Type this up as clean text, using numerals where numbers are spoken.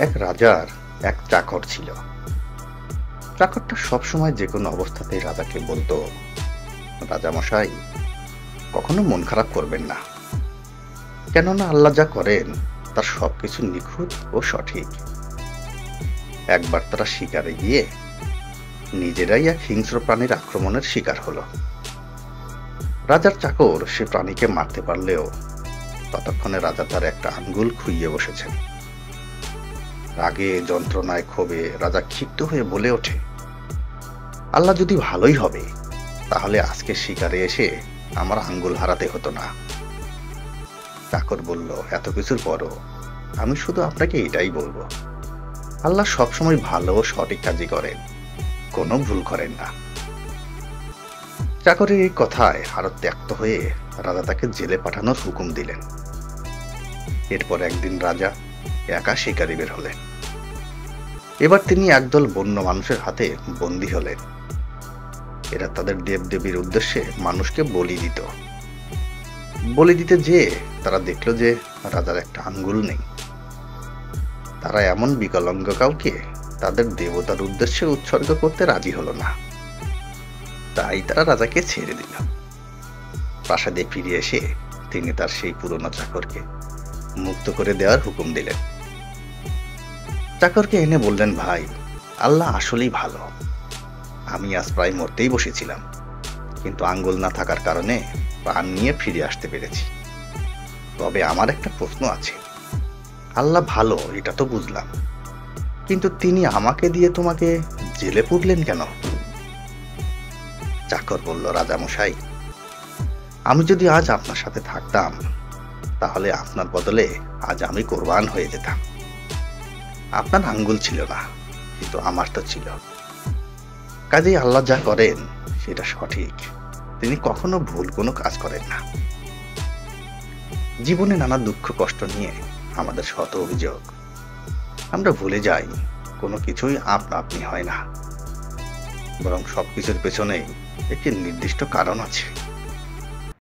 এক রাজার এক চাকর ছিল। চাকরটা সবসময় যে কোনো অবস্থাতেই রাজাকে বলতো, রাজামশাই, কখনো মন খারাপ করবেন না, কেননা আল্লাহ যা করেন তার সবকিছু নিখুঁত ও সঠিক। একবার তারা শিকারে গিয়ে নিজেরাই এক হিংস্র প্রাণীর আক্রমণের শিকার হলো। রাজার চাকর সে প্রাণীকে মারতে পারলেও ততক্ষণে রাজা তার একটা আঙ্গুল খুইয়ে বসেছেন। রাগে, যন্ত্রণায়, ক্ষোভে রাজা ক্ষিপ্ত হয়ে বলে ওঠে, আল্লাহ যদি ভালোই হবে তাহলে আজকে শিকারে এসে আমার আঙ্গুল হারাতে হতো না। চাকর বলল, এত কিছুর পরও আমি শুধু আপনাকে এটাই বলবো, আল্লাহ সবসময় ভালো ও সঠিক কাজই করেন, কোনো ভুল করেন না। চাকরের এই কথায় আরো ত্যক্ত হয়ে রাজা তাকে জেলে পাঠানোর হুকুম দিলেন। এরপর একদিন রাজা একা শিকারি বের হলেন। এবার তিনি একদল বন্য মানুষের হাতে বন্দী হলেন। এরা তাদের দেবদেবীর উদ্দেশ্যে মানুষকে বলি দিত। বলি দিতে যেয়ে তারা দেখল যে রাজার একটা আঙ্গুল নেই। তারা এমন বিকলাঙ্গ কাউকে তাদের দেবতার উদ্দেশ্যে উৎসর্গ করতে রাজি হলো না। তাই তারা রাজাকে ছেড়ে দিল। প্রাসাদে ফিরে এসে তিনি তার সেই পুরনো চাকরকে মুক্ত করে দেওয়ার হুকুম দিলেন। চাকরকে এনে বললেন, ভাই, আল্লাহ আসলেই ভালো। আমি আজ প্রায় মরতেই বসেছিলাম, কিন্তু আঙ্গুল না থাকার কারণে প্রাণ নিয়ে ফিরে আসতে পেরেছি। তবে আমার একটা প্রশ্ন আছে, আল্লাহ ভালো এটা তো বুঝলাম, কিন্তু তিনি আমাকে দিয়ে তোমাকে জেলে পুরলেন কেন? চাকর বলল, রাজামশাই, আমি যদি আজ আপনার সাথে থাকতাম তাহলে আপনার বদলে আজ আমি কোরবান হয়ে যেতাম। আপনার আঙ্গুল ছিল না, কিন্তু আমার তো ছিল। কাজেই আল্লাহ যা করেন সেটা সঠিক, তিনি কখনো ভুল কোনো কাজ করেন না। জীবনে নানা দুঃখ কষ্ট নিয়ে আমাদের শত অভিযোগ, আমরা ভুলে যাই কোনো কিছুই আপনা আপনি হয় না, বরং সবকিছুর পেছনেই একটি নির্দিষ্ট কারণ আছে।